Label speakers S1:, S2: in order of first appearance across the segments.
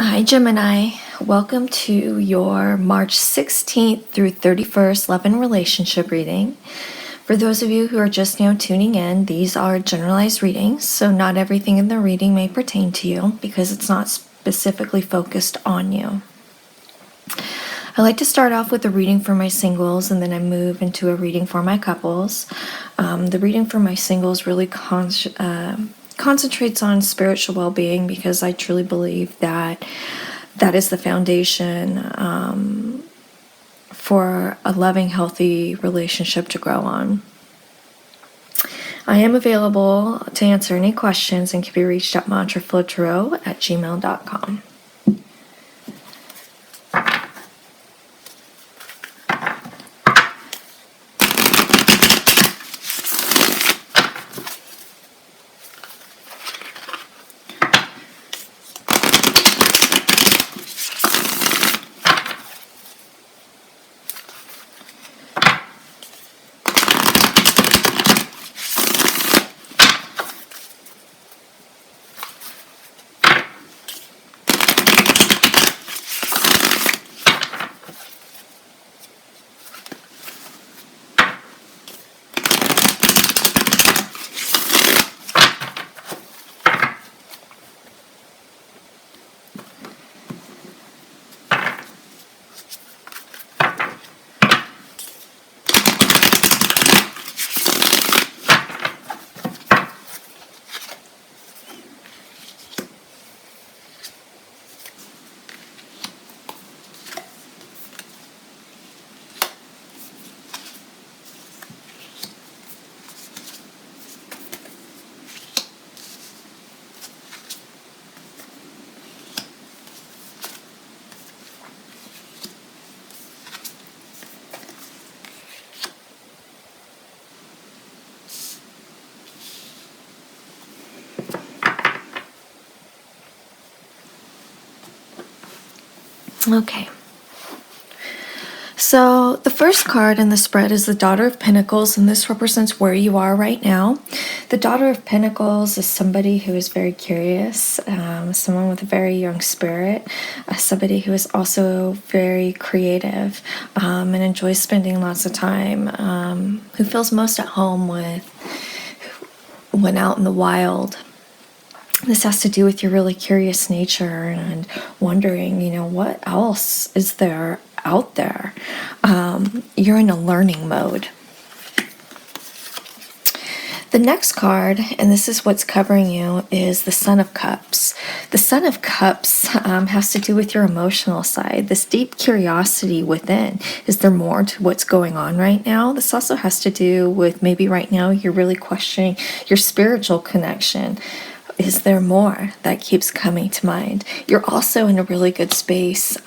S1: Hi, Gemini. Welcome to your March 16th through 31st love and relationship reading. For those of you who are just now tuning in, these are generalized readings, so not everything in the reading may pertain to you because it's not specifically focused on you. I like to start off with a reading for my singles and then I move into a reading for my couples. The reading for my singles really concentrates on spiritual well-being because I truly believe that is the foundation for a loving, healthy relationship to grow on. I am available to answer any questions and can be reached at mantraflowtarot@gmail.com. Okay. So the first card in the spread is the Daughter of Pentacles, and this represents where you are right now. The Daughter of Pentacles is somebody who is very curious, someone with a very young spirit, somebody who is also very creative and enjoys spending lots of time, who feels most at home when out in the wild. This has to do with your really curious nature and wondering, what else is there out there? You're in a learning mode. The next card, and this is what's covering you, is the Son of Cups. The Son of Cups has to do with your emotional side, this deep curiosity within. Is there more to what's going on right now? This also has to do with maybe right now you're really questioning your spiritual connection. Is there more? That keeps coming to mind. You're also in a really good space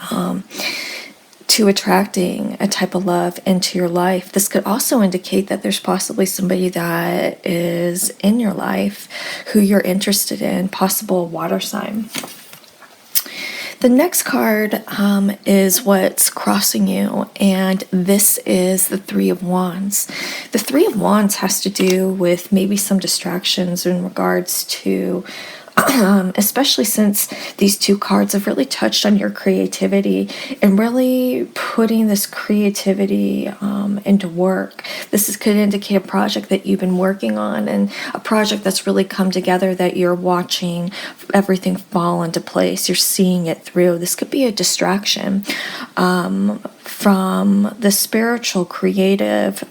S1: to attracting a type of love into your life. This could also indicate that there's possibly somebody that is in your life who you're interested in, possible water sign. The next card is what's crossing you, and this is the Three of Wands. The Three of Wands has to do with maybe some distractions in regards to especially since these two cards have really touched on your creativity and really putting this creativity into work. Could indicate a project that you've been working on and a project that's really come together that you're watching everything fall into place. You're seeing it through. This could be a distraction from the spiritual creative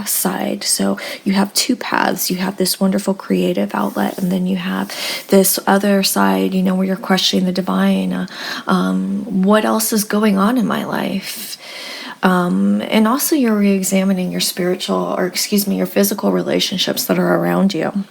S1: side. So you have two paths. You have this wonderful creative outlet, and then you have this other side, where you're questioning the divine. What else is going on in my life? And also you're re-examining your your physical relationships that are around you.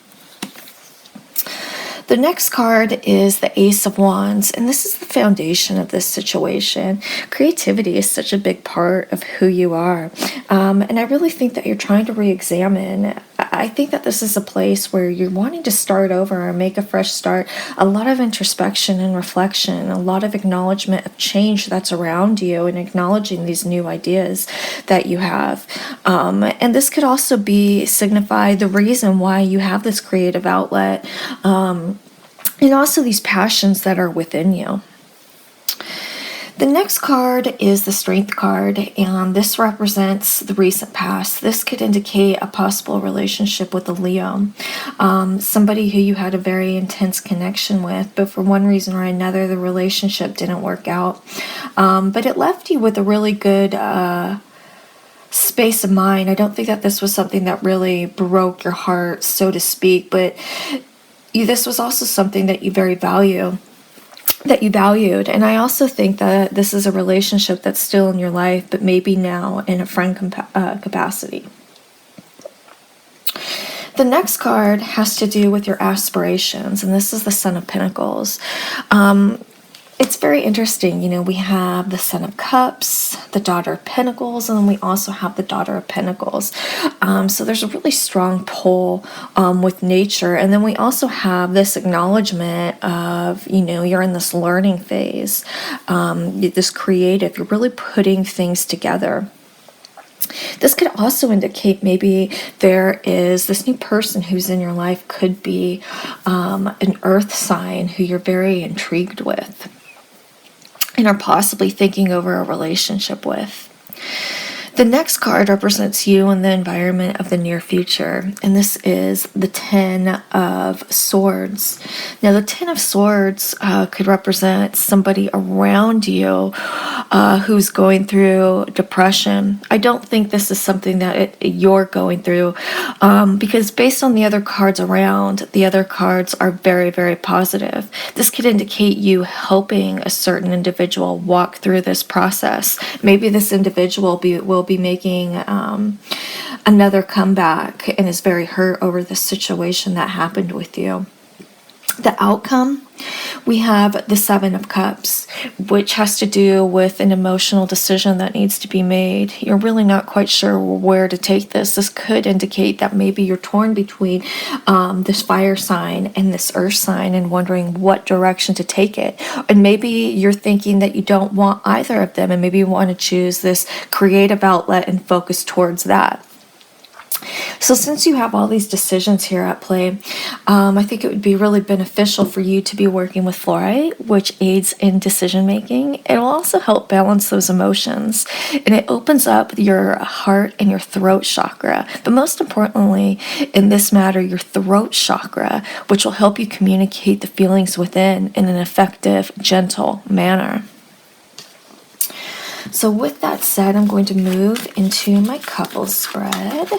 S1: The next card is the Ace of Wands, and this is the foundation of this situation. Creativity is such a big part of who you are, and I really think that you're trying to re-examine. I think that this is a place where you're wanting to start over and make a fresh start. A lot of introspection and reflection, a lot of acknowledgement of change that's around you and acknowledging these new ideas that you have. And this could also signify the reason why you have this creative outlet. And also these passions that are within you. The next card is the Strength card, and this represents the recent past. This could indicate a possible relationship with a Leo, somebody who you had a very intense connection with, but for one reason or another, the relationship didn't work out. But it left you with a really good space of mind. I don't think that this was something that really broke your heart, so to speak, but this was also something that you very valued. And I also think that this is a relationship that's still in your life, but maybe now in a friend capacity. The next card has to do with your aspirations, and this is the Son of Pentacles. It's very interesting. We have the Son of Cups, the Daughter of Pentacles, and then we also have the Daughter of Pentacles. So there's a really strong pull with nature. And then we also have this acknowledgement of, you're in this learning phase, this creative, you're really putting things together. This could also indicate maybe there is this new person who's in your life, could be an earth sign who you're very intrigued with and are possibly thinking over a relationship with. The next card represents you and the environment of the near future, and this is the Ten of Swords. Now, the Ten of Swords could represent somebody around you who's going through depression. I don't think this is something that you're going through, because based on the other cards around, the other cards are very, very positive. This could indicate you helping a certain individual walk through this process. Maybe this individual will be making another comeback and is very hurt over the situation that happened with you. The outcome, we have the Seven of Cups, which has to do with an emotional decision that needs to be made. You're really not quite sure where to take this. This could indicate that maybe you're torn between this fire sign and this earth sign and wondering what direction to take it. And maybe you're thinking that you don't want either of them, and maybe you want to choose this creative outlet and focus towards that. So since you have all these decisions here at play, I think it would be really beneficial for you to be working with fluorite, which aids in decision making. It will also help balance those emotions, and it opens up your heart and your throat chakra. But most importantly, in this matter, your throat chakra, which will help you communicate the feelings within in an effective, gentle manner. So with that said, I'm going to move into my couples spread.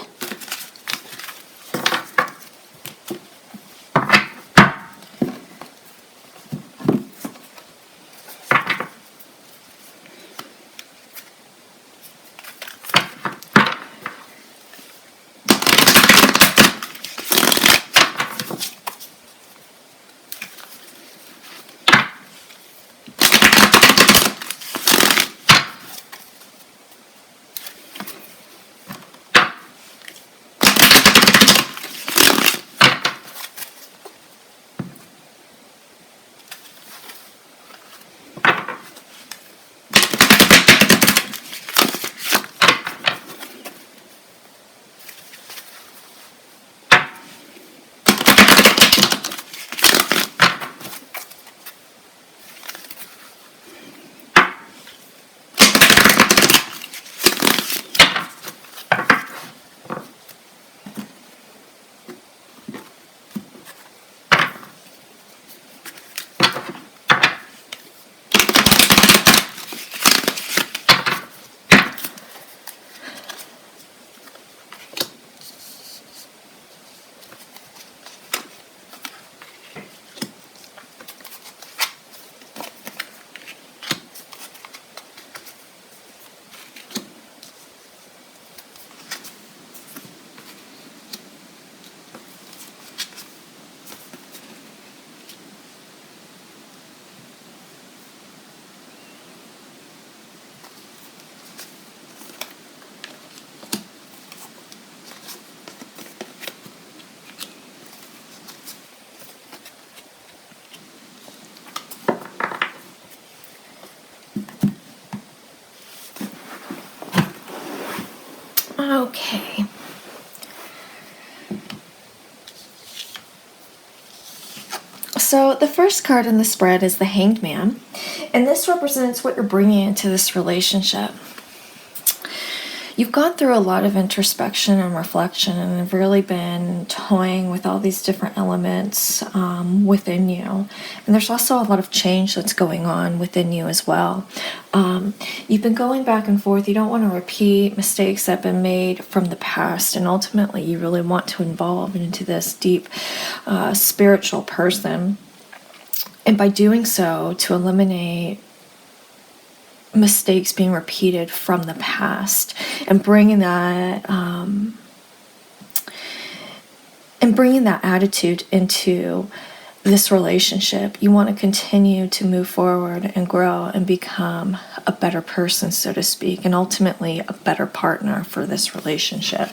S1: Okay. So the first card in the spread is the Hanged Man, and this represents what you're bringing into this relationship. You've gone through a lot of introspection and reflection and have really been toying with all these different elements within you. And there's also a lot of change that's going on within you as well. You've been going back and forth. You don't want to repeat mistakes that have been made from the past. And ultimately, you really want to evolve into this deep spiritual person. And by doing so, to eliminate mistakes being repeated from the past and bringing that attitude into this relationship. You want to continue to move forward and grow and become a better person, so to speak, and ultimately a better partner for this relationship.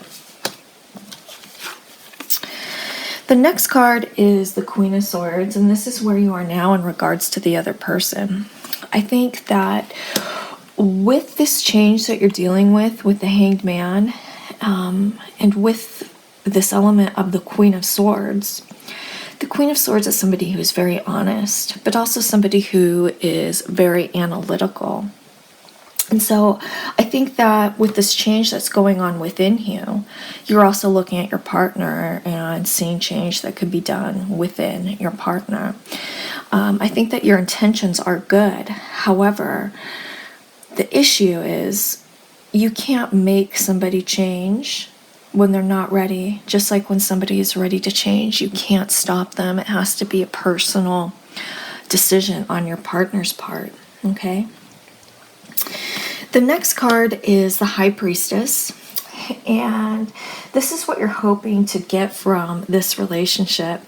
S1: The next card is the Queen of Swords, and this is where you are now in regards to the other person. I think that with this change that you're dealing with the Hanged Man, and with this element of the Queen of Swords, the Queen of Swords is somebody who is very honest, but also somebody who is very analytical. And so I think that with this change that's going on within you, you're also looking at your partner and seeing change that could be done within your partner. I think that your intentions are good. However, the issue is you can't make somebody change when they're not ready. Just like when somebody is ready to change, you can't stop them. It has to be a personal decision on your partner's part, okay? The next card is the High Priestess, and this is what you're hoping to get from this relationship.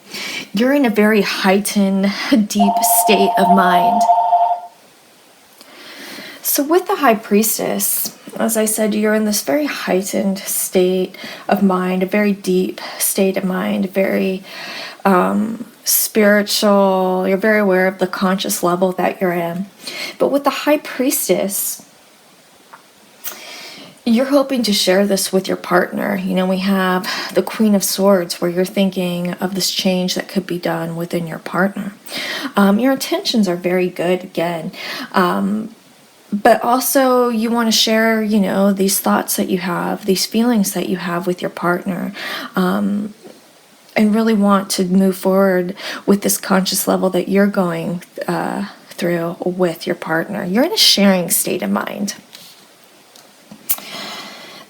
S1: You're in a very heightened, deep state of mind. So with the High Priestess, as I said, you're in this very heightened state of mind, a very deep state of mind, very spiritual. You're very aware of the conscious level that you're in. But with the High Priestess, you're hoping to share this with your partner. You know, we have the Queen of Swords, where you're thinking of this change that could be done within your partner. Your intentions are very good, again. But also you want to share, you know, these thoughts that you have, these feelings that you have with your partner, and really want to move forward with this conscious level that you're going through with your partner. You're in a sharing state of mind.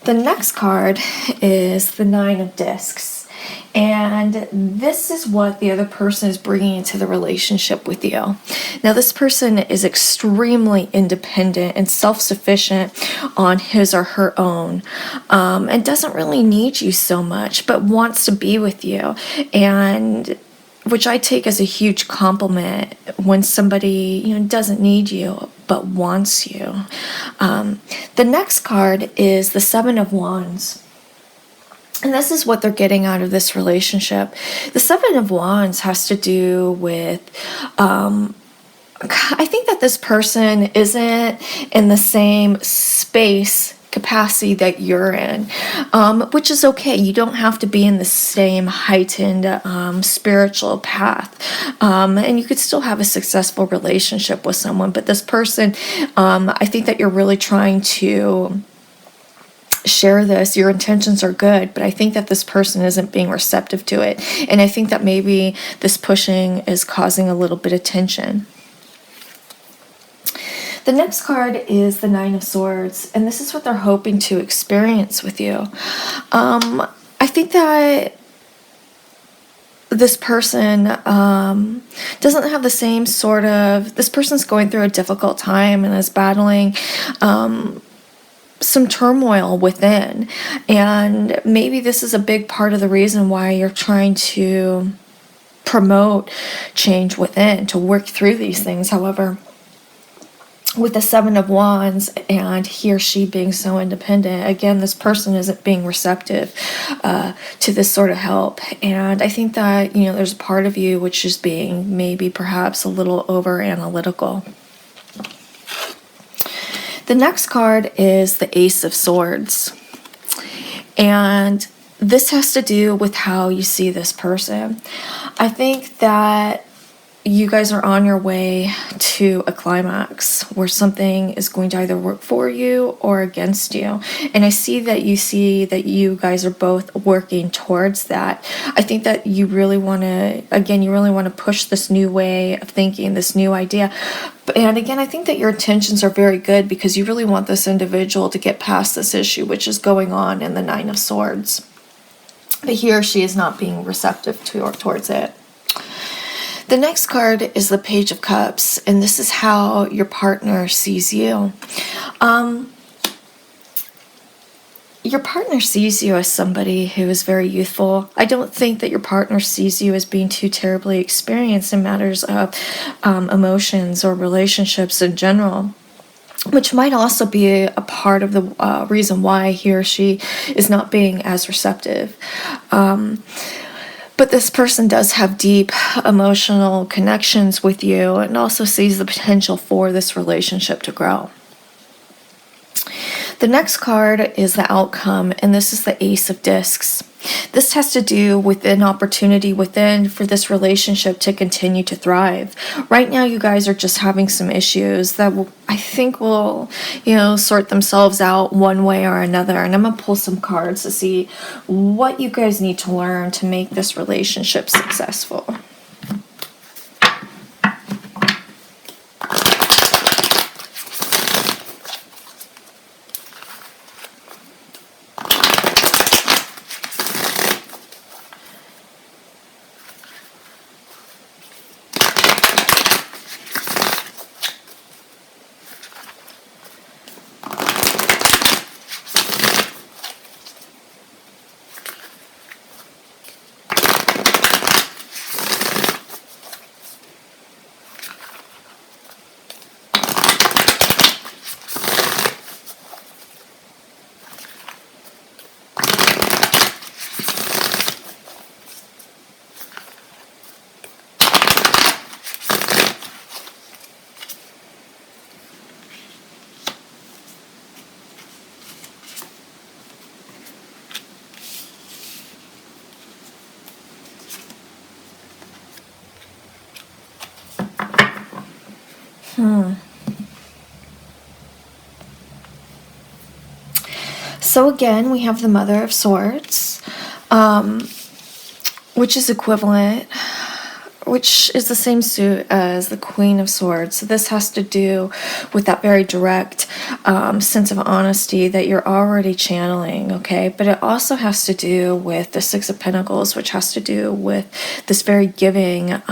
S1: The next card is the Nine of Discs, and this is what the other person is bringing into the relationship with you. Now, this person is extremely independent and self-sufficient on his or her own, and doesn't really need you so much, but wants to be with you, and which I take as a huge compliment when somebody, you know, doesn't need you but wants you. The next card is the Seven of Wands. And this is what they're getting out of this relationship. The Seven of Wands has to do with, I think that this person isn't in the same space capacity that you're in, which is okay. You don't have to be in the same heightened spiritual path, and you could still have a successful relationship with someone. But this person, I think that you're really trying to share this. Your intentions are good, but I think that this person isn't being receptive to it, and I think that maybe this pushing is causing a little bit of tension. The next card is the Nine of Swords, and this is what they're hoping to experience with you. I think that this person doesn't have the same sort of... This person's going through a difficult time and is battling some turmoil within, and maybe this is a big part of the reason why you're trying to promote change within, to work through these things. However, with the Seven of Wands and he or she being so independent, again, this person isn't being receptive to this sort of help. And I think that, you know, there's a part of you which is being maybe perhaps a little over analytical. The next card is the Ace of Swords. And this has to do with how you see this person. I think that you guys are on your way to a climax where something is going to either work for you or against you. And I see that you guys are both working towards that. I think that you really want to push this new way of thinking, this new idea. And again, I think that your intentions are very good because you really want this individual to get past this issue, which is going on in the Nine of Swords. But he or she is not being receptive towards it. The next card is the Page of Cups, and this is how your partner sees you. Your partner sees you as somebody who is very youthful. I don't think that your partner sees you as being too terribly experienced in matters of emotions or relationships in general, which might also be a part of the reason why he or she is not being as receptive. But this person does have deep emotional connections with you and also sees the potential for this relationship to grow. The next card is the Outcome, and this is the Ace of Discs. This has to do with an opportunity within for this relationship to continue to thrive. Right now, you guys are just having some issues that I think will, sort themselves out one way or another. And I'm going to pull some cards to see what you guys need to learn to make this relationship successful. So again, we have the Mother of Swords, which is equivalent, which is the same suit as the Queen of Swords. So this has to do with that very direct sense of honesty that you're already channeling, okay? But it also has to do with the Six of Pentacles, which has to do with this very giving,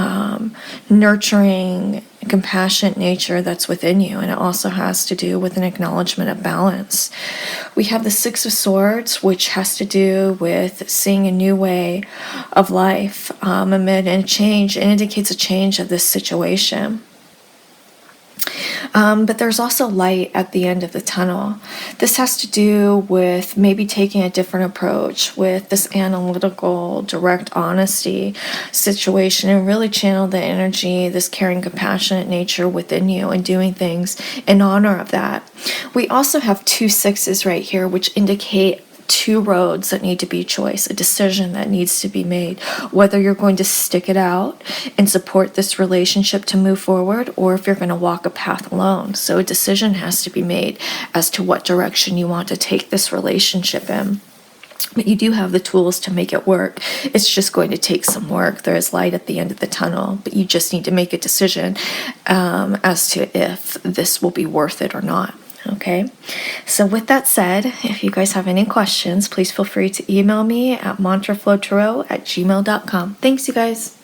S1: nurturing, compassionate nature that's within you, and it also has to do with an acknowledgement of balance. We have the Six of Swords, which has to do with seeing a new way of life amid a change. It indicates a change of this situation. But there's also light at the end of the tunnel. This has to do with maybe taking a different approach with this analytical, direct honesty situation and really channel the energy, this caring, compassionate nature within you and doing things in honor of that. We also have two sixes right here, which indicate two roads that need to be choice, a decision that needs to be made, whether you're going to stick it out and support this relationship to move forward or if you're going to walk a path alone. So a decision has to be made as to what direction you want to take this relationship in. But you do have the tools to make it work. It's just going to take some work. There is light at the end of the tunnel, but you just need to make a decision as to if this will be worth it or not. Okay, so with that said, if you guys have any questions, please feel free to email me at mantraflowtarot@gmail.com. Thanks, you guys.